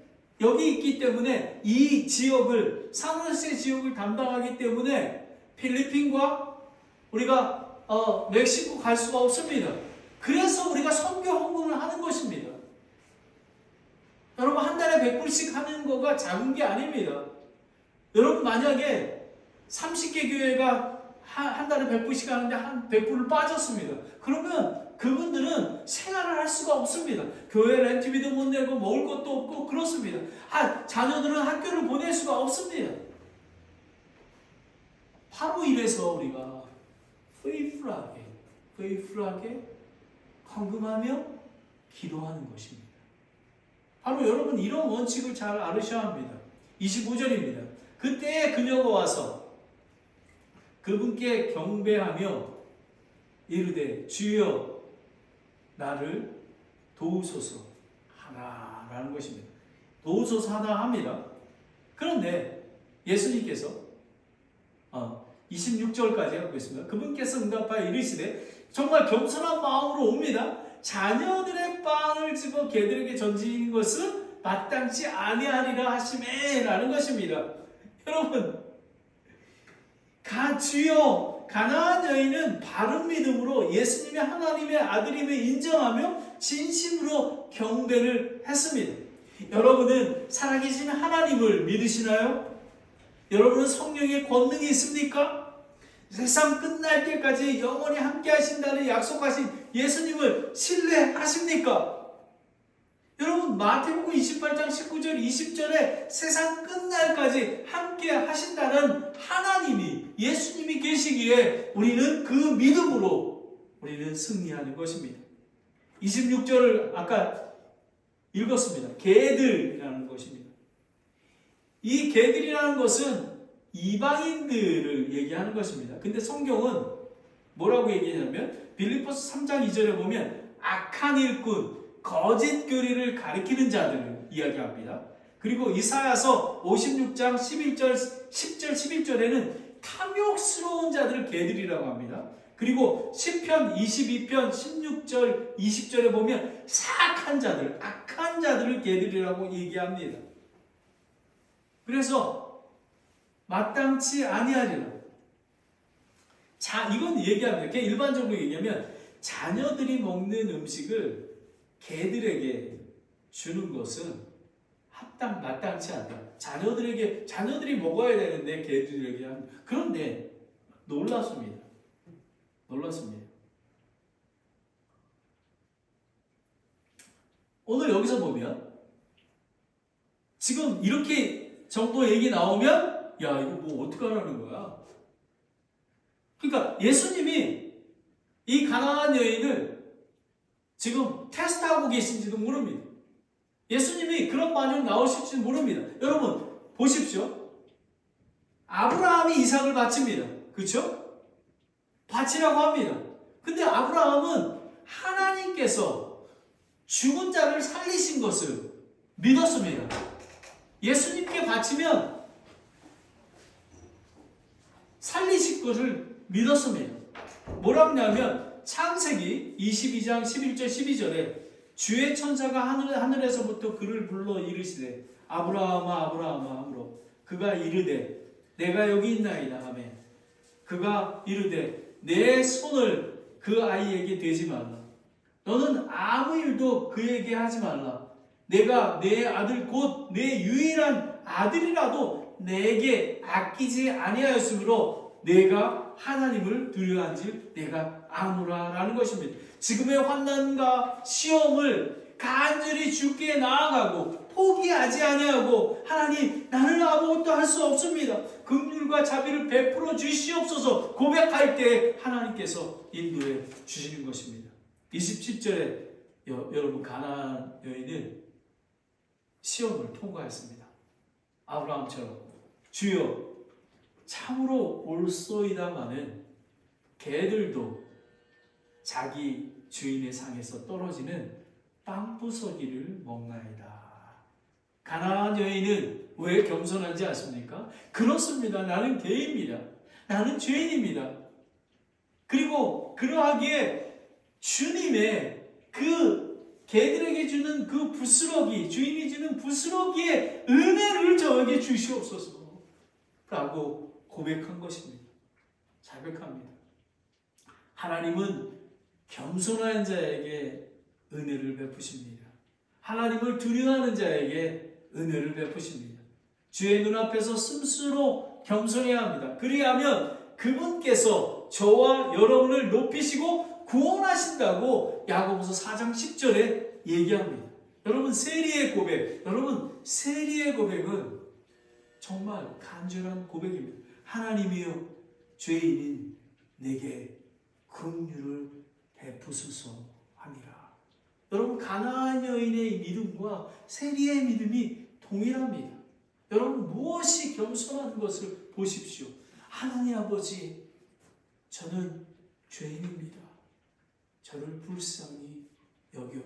여기 있기 때문에 이 지역을, 산호세 지역을 담당하기 때문에 필리핀과 우리가 멕시코 갈 수가 없습니다. 그래서 우리가 선교 헌금을 하는 것입니다. 여러분, 한 달에 100불씩 하는 거가 작은 게 아닙니다. 여러분, 만약에 30개 교회가 한 달에 100불씩 하는데 한 100불을 빠졌습니다. 그러면 그분들은 생활을 할 수가 없습니다. 교회 렌트비도 못 내고 먹을 것도 없고 그렇습니다. 자녀들은 학교를 보낼 수가 없습니다. 바로 이래서 우리가 페이풀하게 헌금하며 기도하는 것입니다. 바로 여러분 이런 원칙을 잘 알으셔야 합니다. 25절입니다. 그때 그녀가 와서 그분께 경배하며 이르되 주여 나를 도우소서 하나라는 것입니다. 도우소서 하나 합니다. 그런데 예수님께서 26절까지 하고 있습니다. 그분께서 응답하여 이르시되 정말 겸손한 마음으로 옵니다. 자녀들의 빵을 집어 개들에게 던지는 것은 마땅치 아니하리라 하시매 라는 것입니다. 여러분, 주여 가나안 여인은 바른 믿음으로 예수님의 하나님의 아들임을 인정하며 진심으로 경배를 했습니다. 여러분은 살아계신 하나님을 믿으시나요? 여러분은 성령의 권능이 있습니까? 세상 끝날 때까지 영원히 함께 하신다는 약속하신 예수님을 신뢰하십니까? 여러분, 마태복음 28장 19절 20절에 세상 끝날까지 함께 하신다는 하나님이, 예수님이 계시기에 우리는 그 믿음으로 우리는 승리하는 것입니다. 26절을 아까 읽었습니다. 개들이라는 것입니다. 이 개들이라는 것은 이방인들을 얘기하는 것입니다. 근데 성경은 뭐라고 얘기하냐면 빌립보서 3장 2절에 보면 악한 일꾼, 거짓 교리를 가리키는 자들을 이야기합니다. 그리고 이사야서 56장 10절 11절에는 탐욕스러운 자들을 개들이라고 합니다. 그리고 시편 22편 16절 20절에 보면 사악한 자들, 악한 자들을 개들이라고 얘기합니다. 그래서 마땅치 아니하리라. 이건 얘기합니다. 그냥 일반적으로 얘기하면 자녀들이 먹는 음식을 개들에게 주는 것은 마땅치 않다. 자녀들이 먹어야 되는데 개들에게 하는. 그런데 놀랐습니다. 오늘 여기서 보면 지금 이렇게 정도 얘기 나오면 야, 이거 뭐 어떡하라는 거야? 그러니까 예수님이 이 가나안 여인을 지금 테스트하고 계신지도 모릅니다. 예수님이 그런 반응이 나오실지도 모릅니다. 여러분 보십시오. 아브라함이 이삭을 바칩니다. 그렇죠? 바치라고 합니다. 근데 아브라함은 하나님께서 죽은 자를 살리신 것을 믿었습니다. 예수님께 바치면 살리실 것을 믿었습니다. 뭐라고 하냐면 창세기 22장 11절 12절에 주의 천사가 하늘에서부터 그를 불러 이르시되 아브라함아 아브라함아 하므로 그가 이르되 내가 여기 있나이다 하매 그가 이르되 내 손을 그 아이에게 대지 말라. 너는 아무 일도 그에게 하지 말라. 내가 내 아들 곧 내 유일한 아들이라도 내게 아끼지 아니하였으므로 내가 하나님을 두려워한지 내가 아노라 라는 것입니다. 지금의 환난과 시험을 간절히 주께 나아가고 포기하지 아니하고 하나님 나는 아무것도 할 수 없습니다. 긍휼과 자비를 베풀어 주시옵소서 고백할 때 하나님께서 인도해 주시는 것입니다. 27절에 여러분 가나안 여인은 시험을 통과했습니다. 아브라함처럼 주여 참으로 옳소이다마는 개들도 자기 주인의 상에서 떨어지는 빵부서기를 먹나이다 가나안 여인은 왜 겸손한지 아십니까? 그렇습니다. 나는 개입니다. 나는 죄인입니다. 그리고 그러하기에 주님의 그 개들에게 주는 그 부스러기, 주인이 주는 부스러기의 은혜를 저에게 주시옵소서 라고 고백한 것입니다. 자백합니다. 하나님은 겸손한 자에게 은혜를 베푸십니다. 하나님을 두려워하는 자에게 은혜를 베푸십니다. 주의 눈앞에서 스스로 겸손해야 합니다. 그리하면 그분께서 저와 여러분을 높이시고 구원하신다고 야고보서 4장 10절에 얘기합니다. 여러분 세리의 고백, 여러분 세리의 고백은 정말 간절한 고백입니다. 하나님이여 죄인인 내게 긍휼을 베푸소서 하니라. 여러분 가나안 여인의 믿음과 세리의 믿음이 동일합니다. 여러분 무엇이 겸손한 것을 보십시오. 하나님 아버지, 저는 죄인입니다. 저를 불쌍히 여겨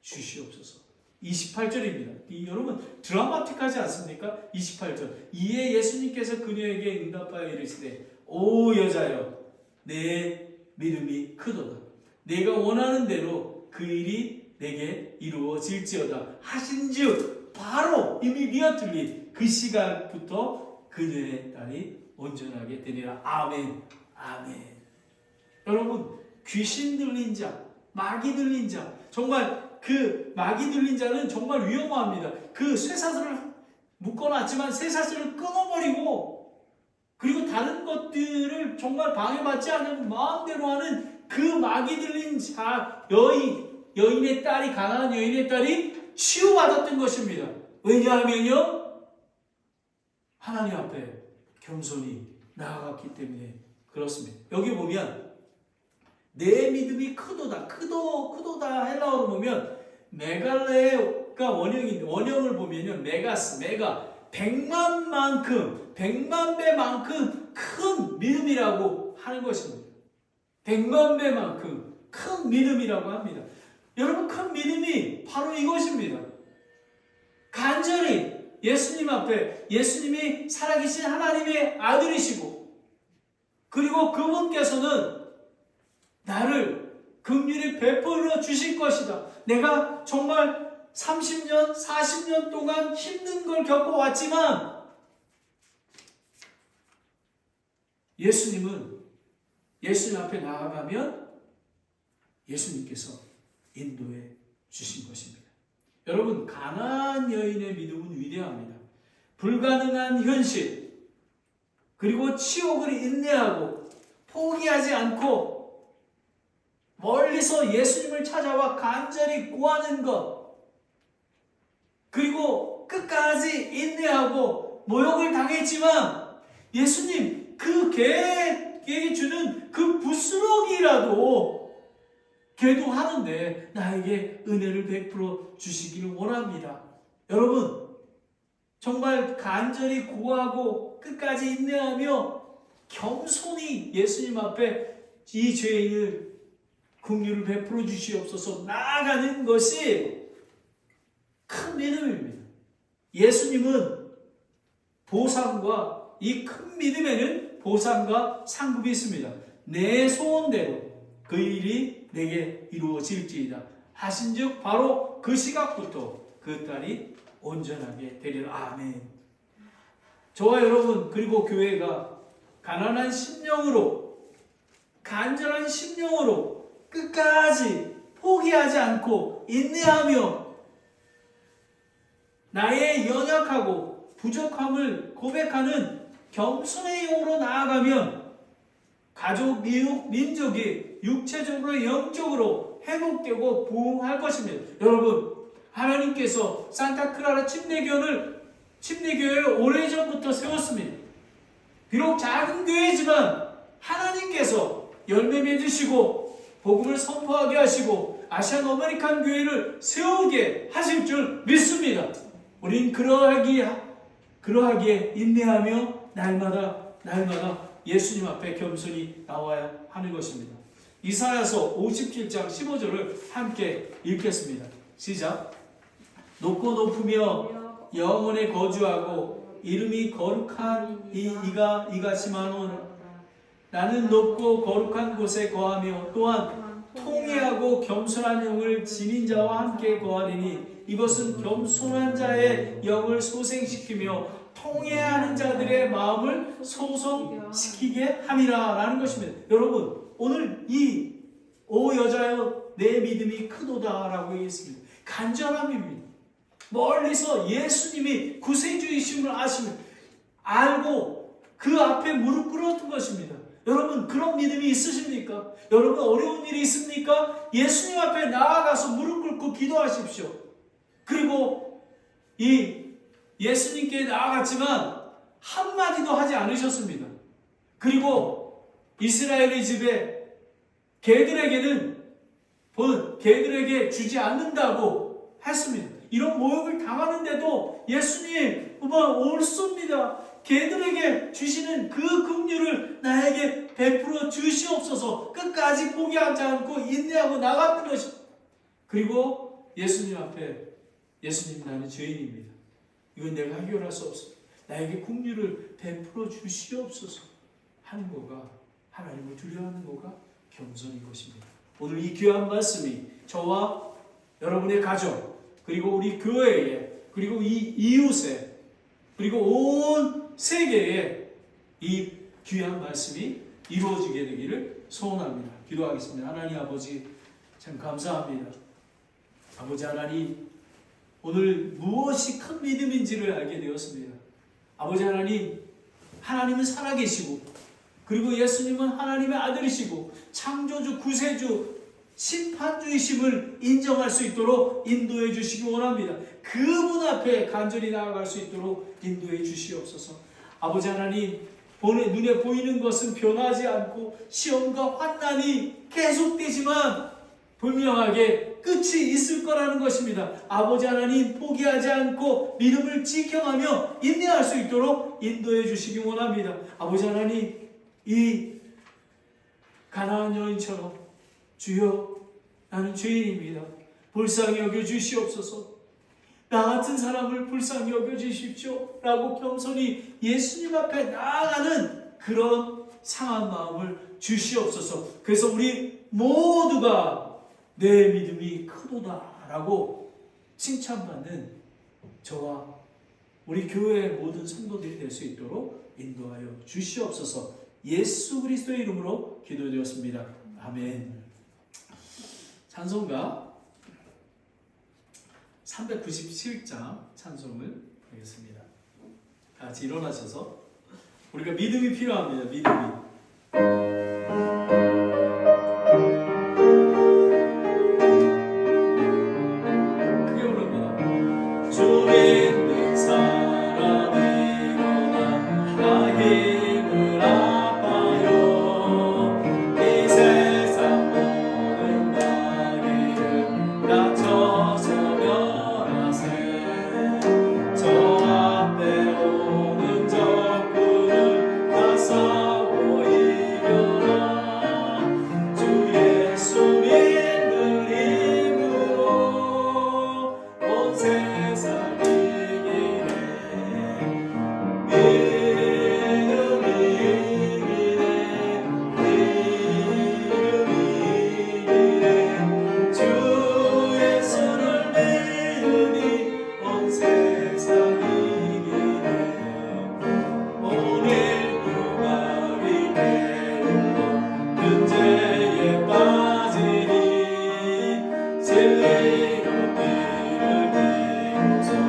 주시옵소서. 28절입니다. 여러분 드라마틱하지 않습니까? 28절. 이에 예수님께서 그녀에게 응답하여 이르시되 오 여자여 내 믿음이 크도다. 내가 원하는 대로 그 일이 내게 이루어질지어다 하신즉 바로 이미 미어틀리 그 시간부터 그녀의 딸이 온전하게 되리라. 아멘. 아멘. 여러분 귀신 들린 자, 마귀 들린 자, 정말 그 마귀 들린 자는 정말 위험합니다. 그 쇠사슬을 묶어놨지만 쇠사슬을 끊어버리고 그리고 다른 것들을 정말 방해받지 않으면 마음대로 하는 그 마귀 들린 자, 여인의 딸이, 가나안 여인의 딸이 치유받았던 것입니다. 왜냐하면요 하나님 앞에 겸손히 나아갔기 때문에 그렇습니다. 여기 보면 내 믿음이 크도다, 크도다 헬라어로 보면 메갈레가 원형을 보면요 메가스, 메가 100만 배만큼 큰 믿음이라고 하는 것입니다. 100만 배만큼 큰 믿음이라고 합니다. 여러분 큰 믿음이 바로 이것입니다. 간절히 예수님 앞에, 예수님이 살아계신 하나님의 아들이시고 그리고 그분께서는 나를 긍휼히 베풀어 주실 것이다. 내가 정말 30년, 40년 동안 힘든 걸 겪어왔지만 예수님 앞에 나아가면 예수님께서 인도해 주신 것입니다. 여러분 가나안 여인의 믿음은 위대합니다. 불가능한 현실 그리고 치욕을 인내하고 포기하지 않고 멀리서 예수님을 찾아와 간절히 구하는 것 그리고 끝까지 인내하고 모욕을 당했지만 예수님 그 개에게 주는 그 부스러기라도 기도하는데 나에게 은혜를 베풀어 주시기를 원합니다. 여러분 정말 간절히 구하고 끝까지 인내하며 겸손히 예수님 앞에 이 죄인을 긍휼을 베풀어 주시옵소서 나아가는 것이 큰 믿음입니다. 예수님은 보상과 이 큰 믿음에는 보상과 상급이 있습니다. 내 소원대로 그 일이 내게 이루어질지이다 하신즉 바로 그 시각부터 그 딸이 온전하게 되리라. 아멘. 저와 여러분 그리고 교회가 가난한 심령으로 간절한 심령으로 끝까지 포기하지 않고 인내하며 나의 연약하고 부족함을 고백하는 겸손의 영으로 나아가면 가족, 미국, 민족이 육체적으로 영적으로 회복되고 부흥할 것입니다. 여러분 하나님께서 산타크라라 침례교회를 오래전부터 세웠습니다. 비록 작은 교회지만 하나님께서 열매 맺으시고 복음을 선포하게 하시고 아시안 아메리칸 교회를 세우게 하실 줄 믿습니다. 우린 그러하기에 인내하며 날마다 예수님 앞에 겸손히 나와야 하는 것입니다. 이사야서 57장 15절을 함께 읽겠습니다. 시작. 높고 높으며 영원에 거주하고 이름이 거룩한 이가 이같이마노라. 나는 높고 거룩한 곳에 거하며 또한 통회하고 겸손한 영을 지닌 자와 함께 거하리니 이것은 겸손한 자의 영을 소생시키며 통회하는 자들의 마음을 소성시키게 함이라 라는 것입니다. 여러분, 오늘 오 여자여 내 믿음이 크도다 라고 얘기했습니다. 간절함입니다. 멀리서 예수님이 구세주이심을 알고 그 앞에 무릎 꿇었던 것입니다. 여러분, 그런 믿음이 있으십니까? 여러분, 어려운 일이 있습니까? 예수님 앞에 나아가서 무릎 꿇고 기도하십시오. 그리고 예수님께 나아갔지만 한마디도 하지 않으셨습니다. 그리고 이스라엘의 집에 개들에게 주지 않는다고 했습니다. 이런 모욕을 당하는데도 예수님 옳습니다. 개들에게 주시는 그 긍휼을 나에게 베풀어 주시옵소서. 끝까지 포기하지 않고 인내하고 나갔던 것입니다. 그리고 예수님 앞에 예수님, 나는 죄인입니다. 이건 내가 해결할 수 없습니다. 나에게 긍휼을 베풀어 주시옵소서 하는 거가, 하나님을 두려워하는 거가 겸손인 것입니다. 오늘 이 귀한 말씀이 저와 여러분의 가정, 그리고 우리 교회에, 그리고 이 이웃에, 그리고 온 세계에 이 귀한 말씀이 이루어지게 되기를 소원합니다. 기도하겠습니다. 하나님 아버지, 참 감사합니다. 아버지 하나님, 오늘 무엇이 큰 믿음인지를 알게 되었습니다. 아버지 하나님, 하나님은 살아계시고, 그리고 예수님은 하나님의 아들이시고 창조주, 구세주, 심판주이심을 인정할 수 있도록 인도해 주시기 원합니다. 그분 앞에 간절히 나아갈 수 있도록 인도해 주시옵소서. 아버지 하나님, 눈에 보이는 것은 변하지 않고 시험과 환난이 계속되지만 분명하게 끝이 있을 거라는 것입니다. 아버지 하나님, 포기하지 않고 믿음을 지켜가며 인내할 수 있도록 인도해 주시기 원합니다. 아버지 하나님, 이 가나안 여인처럼 주여, 나는 죄인입니다. 불쌍히 여겨주시옵소서. 나 같은 사람을 불쌍히 여겨주십시오 라고 겸손히 예수님 앞에 나아가는 그런 상한 마음을 주시옵소서. 그래서 우리 모두가 내 믿음이 크도다 라고 칭찬받는 저와 우리 교회의 모든 성도들이 될 수 있도록 인도하여 주시옵소서. 예수 그리스도의 이름으로 기도드렸습니다. 아멘. 찬송가 397장 찬송을 하겠습니다. 같이 일어나셔서 우리가 믿음이 필요합니다. 믿음이. 진리로 길을 비고서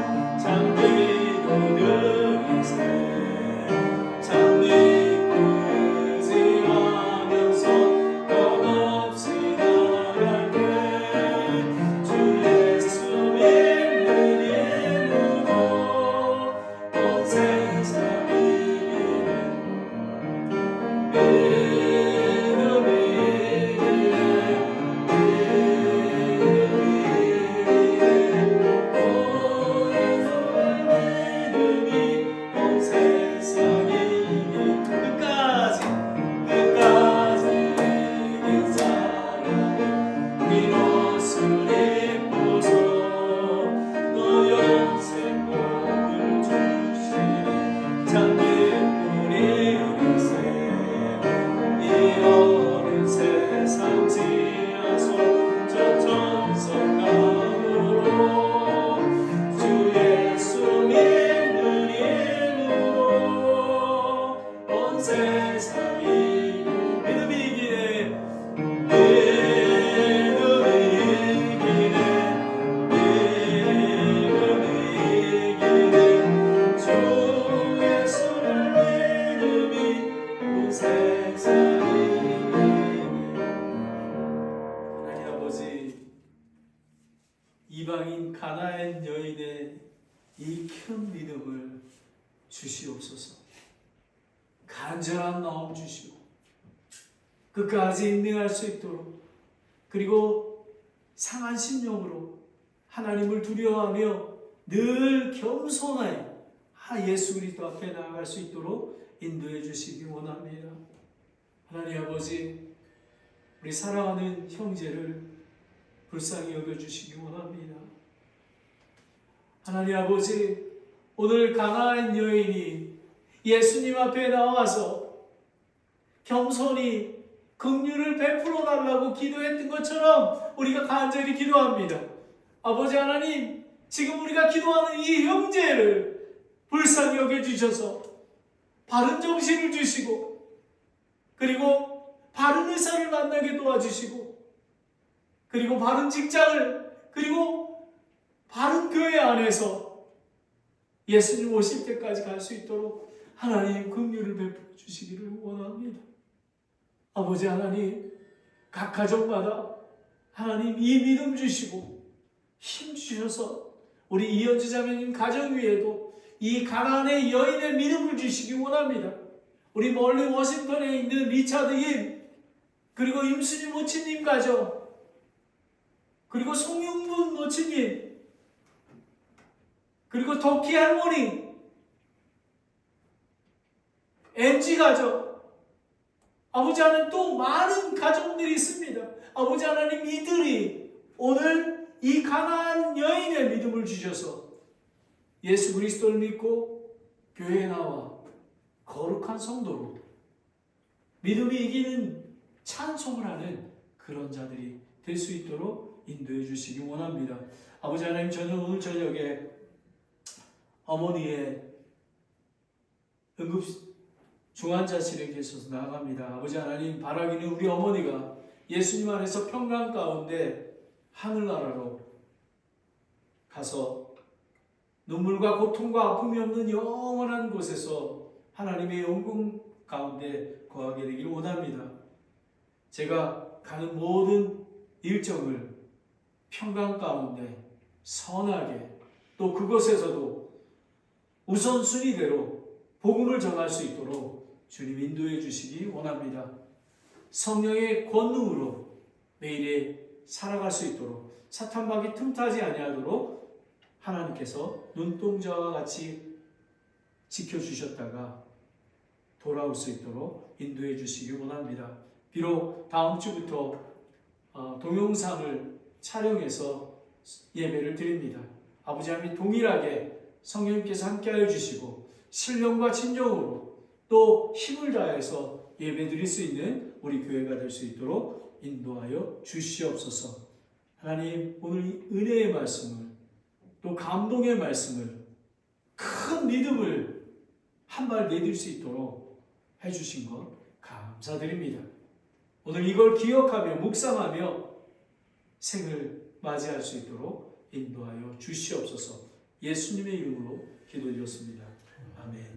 가나안 여인의 이 큰 믿음을 주시옵소서. 간절한 마음 주시고 끝까지 인내할 수 있도록, 그리고 상한 심령으로 하나님을 두려워하며 늘 겸손하여 예수 그리스도 앞에 나아갈 수 있도록 인도해 주시기 원합니다. 하나님 아버지, 우리 사랑하는 형제를 불쌍히 여겨주시기 원합니다. 하나님 아버지, 오늘 가나안 여인이 예수님 앞에 나와서 겸손히 긍휼을 베풀어 달라고 기도했던 것처럼 우리가 간절히 기도합니다. 아버지 하나님, 지금 우리가 기도하는 이 형제를 불쌍히 여겨주셔서 바른 정신을 주시고, 그리고 바른 의사를 만나게 도와주시고, 그리고 바른 직장을, 그리고 바른 교회 안에서 예수님 오실 때까지 갈 수 있도록 하나님 긍휼을 베풀어 주시기를 원합니다. 아버지 하나님, 각 가정마다 하나님 이 믿음 주시고 힘 주셔서 우리 이현주 자매님 가정 위에도 이 가나안의 여인의 믿음을 주시기 원합니다. 우리 멀리 워싱턴에 있는 리차드 임, 그리고 임순희 모친님 가정, 그리고 송영문 모친님, 그리고 덕희 할머니, 엔지 가정, 아버지 하나님 또 많은 가정들이 있습니다. 아버지 하나님, 이들이 오늘 이 가나안 여인의 믿음을 주셔서 예수 그리스도를 믿고 교회에 나와 거룩한 성도로 믿음이 이기는 찬송을 하는 그런 자들이 될 수 있도록 인도해 주시기 원합니다. 아버지 하나님, 저는 오늘 저녁에 어머니의 응급 중환자실에 계셔서 나아갑니다. 아버지 하나님, 바라기는 우리 어머니가 예수님 안에서 평강 가운데 하늘나라로 가서 눈물과 고통과 아픔이 없는 영원한 곳에서 하나님의 영광 가운데 거하게 되기를 원합니다. 제가 가는 모든 일정을 평강 가운데 선하게, 또 그곳에서도 우선순위대로 복음을 전할 수 있도록 주님 인도해 주시기 원합니다. 성령의 권능으로 매일에 살아갈 수 있도록, 사탄박이 틈타지 아니하도록 하나님께서 눈동자와 같이 지켜주셨다가 돌아올 수 있도록 인도해 주시기 원합니다. 비록 다음 주부터 동영상을 촬영해서 예배를 드립니다. 아버지 하나님, 동일하게 성령님께서 함께하여 주시고 신령과 진정으로 또 힘을 다해서 예배 드릴 수 있는 우리 교회가 될 수 있도록 인도하여 주시옵소서. 하나님, 오늘 이 은혜의 말씀을, 또 감동의 말씀을, 큰 믿음을 한 발 내딜 수 있도록 해주신 것 감사드립니다. 오늘 이걸 기억하며 묵상하며 생을 맞이할 수 있도록 인도하여 주시옵소서. 예수님의 이름으로 기도드렸습니다. 아멘.